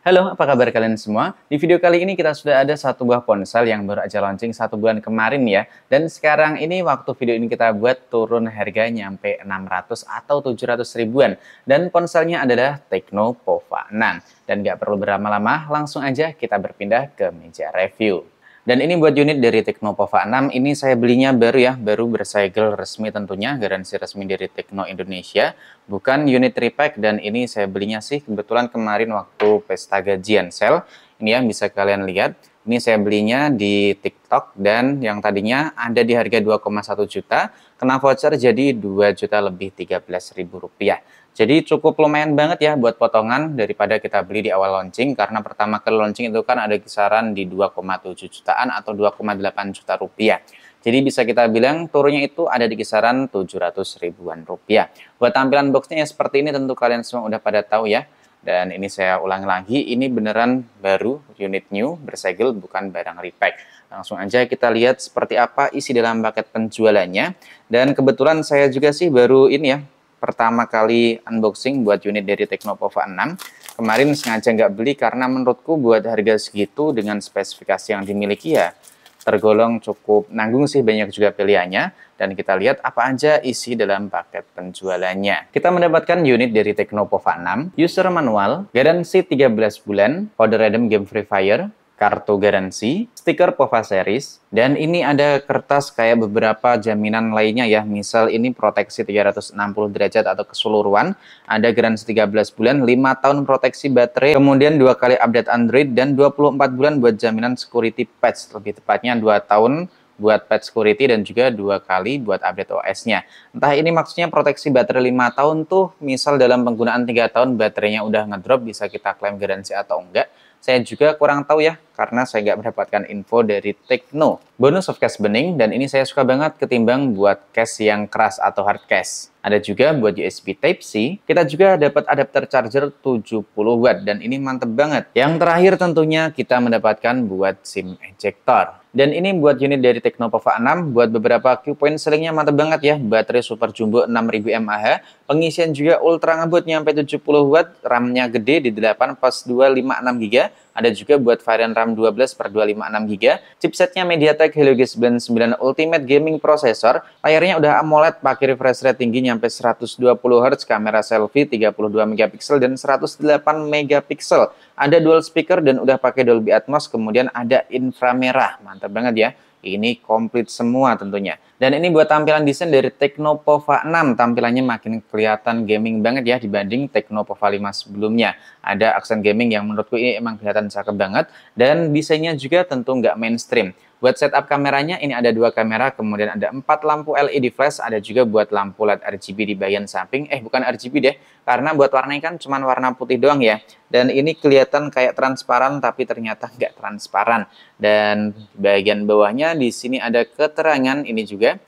Halo, apa kabar kalian semua? Di video kali ini kita sudah ada satu buah ponsel yang baru aja launching 1 bulan kemarin ya. Dan sekarang ini waktu video ini kita buat turun harganya nyampe 600 atau 700 ribuan. Dan ponselnya adalah Tecno Pova 6. Dan nggak perlu berlama-lama, langsung aja kita berpindah ke meja review. Dan ini buat unit dari Tecno Pova 6, ini saya belinya baru ya, baru bersegel resmi tentunya, garansi resmi dari Tecno Indonesia. Bukan unit repack, dan ini saya belinya sih kebetulan kemarin waktu pesta gajian sale. Ini ya, bisa kalian lihat. Ini saya belinya di TikTok, dan yang tadinya ada di harga 2,1 juta, kena voucher jadi 2 juta lebih 13 ribu rupiah. Jadi cukup lumayan banget ya buat potongan daripada kita beli di awal launching, karena pertama kali launching itu kan ada kisaran di 2,7 jutaan atau 2,8 juta rupiah. Jadi bisa kita bilang turunnya itu ada di kisaran 700 ribuan rupiah. Buat tampilan boxnya ya seperti ini, tentu kalian semua udah pada tahu ya. Dan ini saya ulang lagi, ini beneran baru, unit new, bersegel, bukan barang repack. Langsung aja kita lihat seperti apa isi dalam paket penjualannya. Dan kebetulan saya juga sih baru ini ya, pertama kali unboxing buat unit dari Tecno Pova 6. Kemarin sengaja nggak beli karena menurutku buat harga segitu dengan spesifikasi yang dimiliki ya tergolong cukup nanggung sih, banyak juga pilihannya. Dan kita lihat apa aja isi dalam paket penjualannya. Kita mendapatkan unit dari Tecno Pova 6, user manual, garansi 13 bulan, kode redeem game Free Fire, kartu garansi, stiker Pova Series, dan ini ada kertas kayak beberapa jaminan lainnya ya. Misal ini proteksi 360 derajat atau keseluruhan, ada garansi 13 bulan, 5 tahun proteksi baterai, kemudian 2 kali update Android, dan 24 bulan buat jaminan security patch, lebih tepatnya 2 tahun buat patch security dan juga 2 kali buat update OS-nya. Entah ini maksudnya proteksi baterai 5 tahun tuh, misal dalam penggunaan 3 tahun baterainya udah ngedrop, bisa kita klaim garansi atau enggak. Saya juga kurang tahu ya, karena saya nggak mendapatkan info dari Tecno. Bonus softcase bening, dan ini saya suka banget ketimbang buat case yang keras atau hard case. Ada juga buat USB Type-C, kita juga dapat adapter charger 70 watt, dan ini mantep banget. Yang terakhir tentunya kita mendapatkan buat SIM ejector. Dan ini buat unit dari Tecno Pova 6, buat beberapa Q point sellingnya mantep banget ya. Baterai super jumbo 6000 mAh, pengisian juga ultra ngebut nyampe 70 watt, RAM-nya gede di 8 plus 256 GB. Ada juga buat varian RAM 12 per 256 GB. Chipsetnya MediaTek Helio G99 Ultimate Gaming Processor. Layarnya udah AMOLED, pakai refresh rate tinggi nyampe 120 Hz, kamera selfie 32 megapiksel dan 108 megapiksel. Ada dual speaker dan udah pakai Dolby Atmos, kemudian ada inframerah. Mantap banget ya. Ini komplit semua tentunya. Dan ini buat tampilan desain dari Tecno Pova 6. Tampilannya makin kelihatan gaming banget ya dibanding Tecno Pova 5 sebelumnya. Ada aksen gaming yang menurutku ini emang kelihatan cakep banget. Dan desainnya juga tentu nggak mainstream. Buat setup kameranya ini ada 2 kamera, kemudian ada 4 lampu LED flash, ada juga buat lampu LED RGB di bagian samping. Bukan RGB deh, karena buat warnanya kan cuma warna putih doang ya. Dan ini kelihatan kayak transparan, tapi ternyata nggak transparan. Dan bagian bawahnya di sini ada keterangan ini juga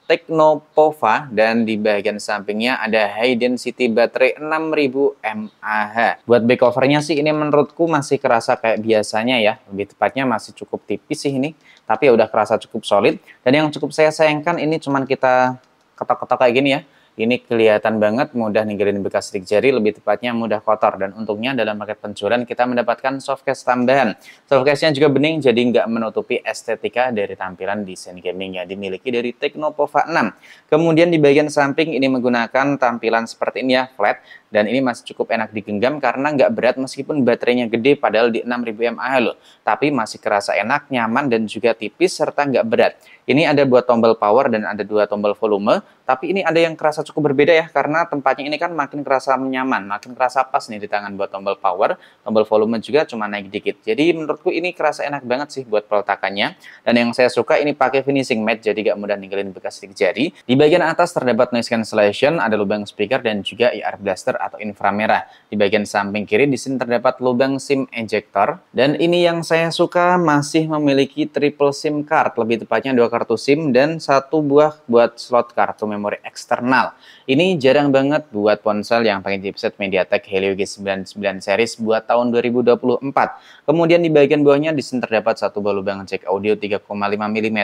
Tecno Pova, dan di bagian sampingnya ada high density baterai 6000 mAh. Buat back covernya sih ini menurutku masih kerasa kayak biasanya ya, lebih tepatnya masih cukup tipis sih ini, tapi ya udah kerasa cukup solid. Dan yang cukup saya sayangkan ini cuman kita ketok-ketok kayak gini ya. Ini kelihatan banget mudah ninggalin bekas sidik jari, lebih tepatnya mudah kotor. Dan untungnya dalam paket penjualan kita mendapatkan softcase tambahan. Softcase-nya juga bening, jadi nggak menutupi estetika dari tampilan desain gaming yang dimiliki dari Tecno Pova 6. Kemudian di bagian samping ini menggunakan tampilan seperti ini ya, flat. Dan ini masih cukup enak digenggam karena nggak berat meskipun baterainya gede, padahal di 6000 mAh loh. Tapi masih kerasa enak, nyaman, dan juga tipis serta nggak berat. Ini ada buat tombol power dan ada 2 tombol volume. Tapi ini ada yang kerasa cukup berbeda ya, karena tempatnya ini kan makin kerasa nyaman, makin kerasa pas nih di tangan buat tombol power. Tombol volume juga cuma naik dikit. Jadi menurutku ini kerasa enak banget sih buat peletakannya. Dan yang saya suka ini pakai finishing matte, jadi nggak mudah ninggalin bekas sidik jari. Di bagian atas terdapat noise cancellation, ada lubang speaker dan juga IR blaster atau inframerah. Di bagian samping kiri di sini terdapat lubang SIM ejector. Dan ini yang saya suka masih memiliki triple SIM card, lebih tepatnya 2 kartu SIM dan 1 buah buat slot kartu memori eksternal. Ini jarang banget buat ponsel yang pakai chipset MediaTek Helio G99 series buat tahun 2024. Kemudian di bagian bawahnya di sini terdapat 1 buah lubang jack audio 3,5 mm,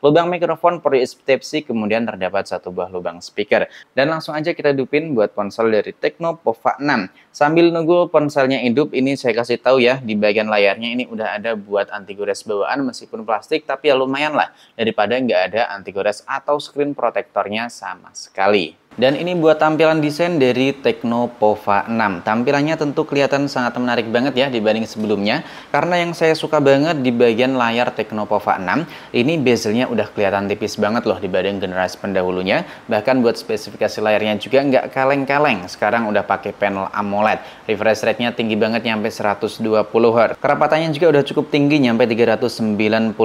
lubang mikrofon per USB Type-C, kemudian terdapat 1 buah lubang speaker. Dan langsung aja kita hidupin buat ponsel dari Tecno Tecno Pova 6. Sambil nunggu ponselnya hidup, ini saya kasih tahu ya, di bagian layarnya ini udah ada buat anti gores bawaan meskipun plastik, tapi ya lumayan lah daripada nggak ada anti gores atau screen protectornya sama sekali. Dan ini buat tampilan desain dari Tecno Pova 6. Tampilannya tentu kelihatan sangat menarik banget ya dibanding sebelumnya. Karena yang saya suka banget di bagian layar Tecno Pova 6, ini bezelnya udah kelihatan tipis banget loh dibanding generasi pendahulunya. Bahkan buat spesifikasi layarnya juga nggak kaleng-kaleng. Sekarang udah pakai panel AMOLED. Refresh rate-nya tinggi banget nyampe 120 Hz. Kerapatannya juga udah cukup tinggi nyampe 393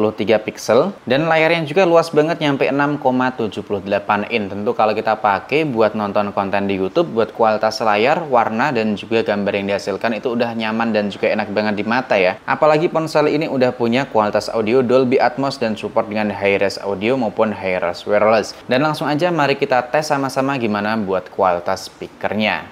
pixel. Dan layarnya juga luas banget nyampe 6,78 in. Tentu kalau kita pakai buat nonton konten di YouTube, buat kualitas layar, warna, dan juga gambar yang dihasilkan itu udah nyaman dan juga enak banget di mata ya. Apalagi ponsel ini udah punya kualitas audio Dolby Atmos dan support dengan high-res audio maupun high-res wireless. Dan langsung aja mari kita tes sama-sama gimana buat kualitas speakernya.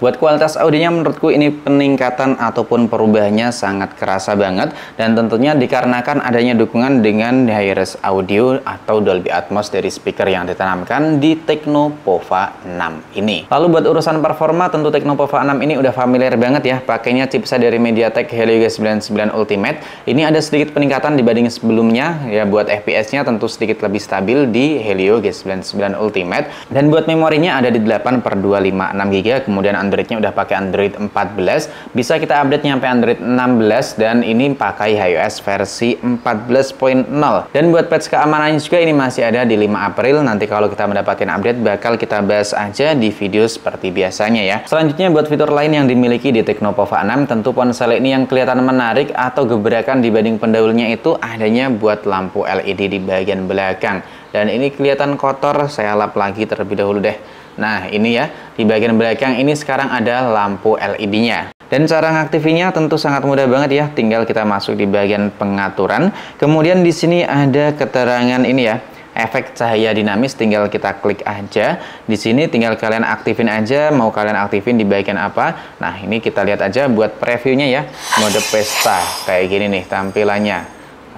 Buat kualitas audionya menurutku ini peningkatan ataupun perubahannya sangat kerasa banget, dan tentunya dikarenakan adanya dukungan dengan high-res audio atau Dolby Atmos dari speaker yang ditanamkan di Tecno Pova 6 ini. Lalu buat urusan performa, tentu Tecno Pova 6 ini udah familiar banget ya, pakainya chipset dari MediaTek Helio G99 Ultimate. Ini ada sedikit peningkatan dibanding sebelumnya ya, buat FPS-nya tentu sedikit lebih stabil di Helio G99 Ultimate, dan buat memorinya ada di 8/256 GB, kemudian Androidnya udah pakai Android 14, bisa kita update nyampe Android 16, dan ini pakai iOS versi 14.0. Dan buat patch keamanannya juga ini masih ada di 5 April. Nanti kalau kita mendapatkan update bakal kita bahas aja di video seperti biasanya ya. Selanjutnya buat fitur lain yang dimiliki di Tecno Pova 6, tentu ponsel ini yang kelihatan menarik atau gebrakan dibanding pendahulunya itu adanya buat lampu LED di bagian belakang. Dan ini kelihatan kotor, saya lap lagi terlebih dahulu deh. Nah ini ya, di bagian belakang ini sekarang ada lampu LED-nya. Dan cara ngaktifinnya tentu sangat mudah banget ya, tinggal kita masuk di bagian pengaturan. Kemudian di sini ada keterangan ini ya, efek cahaya dinamis, tinggal kita klik aja. Di sini tinggal kalian aktifin aja, mau kalian aktifin di bagian apa. Nah ini kita lihat aja buat previewnya ya, mode pesta kayak gini nih tampilannya.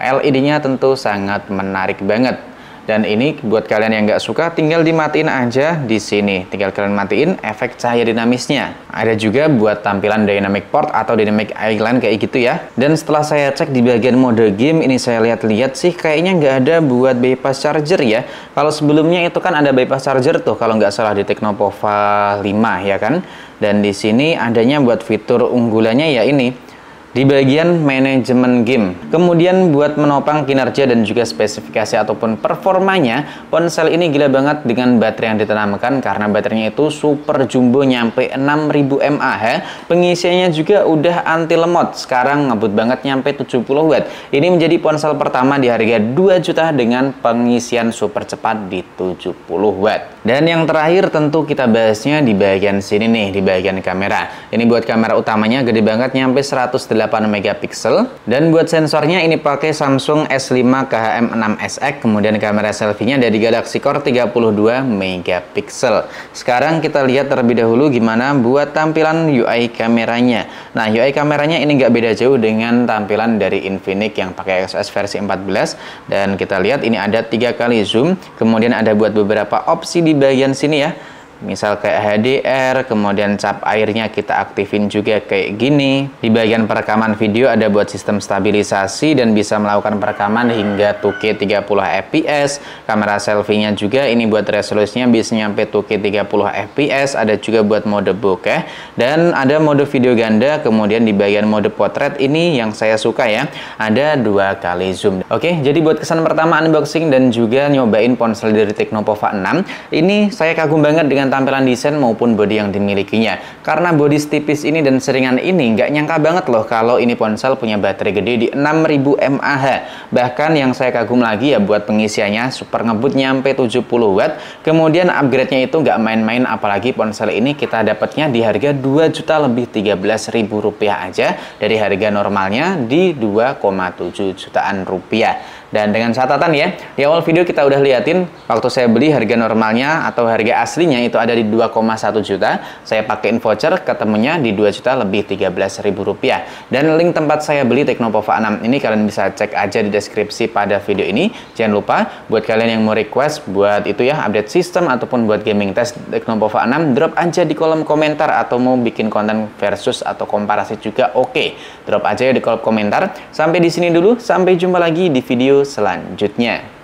LED-nya tentu sangat menarik banget. Dan ini buat kalian yang nggak suka, tinggal dimatiin aja di sini. Tinggal kalian matiin efek cahaya dinamisnya. Ada juga buat tampilan dynamic port atau dynamic island kayak gitu ya. Dan setelah saya cek di bagian mode game, ini saya lihat-lihat sih kayaknya nggak ada buat bypass charger ya. Kalau sebelumnya itu kan ada bypass charger tuh, kalau nggak salah di Tecno Pova 5 ya kan. Dan di sini adanya buat fitur unggulannya ya ini, di bagian manajemen game. Kemudian buat menopang kinerja dan juga spesifikasi ataupun performanya, ponsel ini gila banget dengan baterai yang ditanamkan, karena baterainya itu super jumbo nyampe 6000 mAh. Pengisiannya juga udah anti lemot, sekarang ngebut banget nyampe 70 Watt. Ini menjadi ponsel pertama di harga 2 juta dengan pengisian super cepat di 70 Watt. Dan yang terakhir tentu kita bahasnya di bagian sini nih, di bagian kamera. Ini buat kamera utamanya gede banget nyampe 108 megapiksel, dan buat sensornya ini pakai Samsung S5 KHM6SX, kemudian kamera selfie-nya dari Galaxy Core 32 megapiksel. Sekarang kita lihat terlebih dahulu gimana buat tampilan UI kameranya. Nah, UI kameranya ini nggak beda jauh dengan tampilan dari Infinix yang pakai XS versi 14, dan kita lihat ini ada 3 kali zoom, kemudian ada buat beberapa opsi di bagian sini ya. Misal kayak HDR, kemudian cap airnya kita aktifin juga kayak gini. Di bagian perekaman video ada buat sistem stabilisasi dan bisa melakukan perekaman hingga 2K 30 fps. Kamera selfie-nya juga ini buat resolusinya bisa nyampe 2K 30 fps. Ada juga buat mode bokeh dan ada mode video ganda. Kemudian di bagian mode potret ini yang saya suka ya, ada 2 kali zoom. Oke, jadi buat kesan pertama unboxing dan juga nyobain ponsel dari Tecno Pova 6, ini saya kagum banget dengan tampilan desain maupun bodi yang dimilikinya. Karena bodi tipis ini dan seringan ini, nggak nyangka banget loh kalau ini ponsel punya baterai gede di 6000 mAh. Bahkan yang saya kagum lagi ya, buat pengisiannya super ngebut nyampe 70 Watt. Kemudian upgrade-nya itu nggak main-main, apalagi ponsel ini kita dapatnya di harga 2 juta lebih 13.000 rupiah aja, dari harga normalnya di 2,7 jutaan rupiah. Dan dengan catatan ya, di awal video kita udah liatin waktu saya beli harga normalnya atau harga aslinya itu ada di 2,1 juta. Saya pakein voucher ketemunya di 2 juta lebih 13.000 rupiah. Dan link tempat saya beli Teknopova 6 ini kalian bisa cek aja di deskripsi pada video ini. Jangan lupa buat kalian yang mau request buat itu ya update sistem ataupun buat gaming test Teknopova 6, drop aja di kolom komentar, atau mau bikin konten versus atau komparasi juga oke. Drop aja ya di kolom komentar. Sampai di sini dulu, sampai jumpa lagi di video selanjutnya.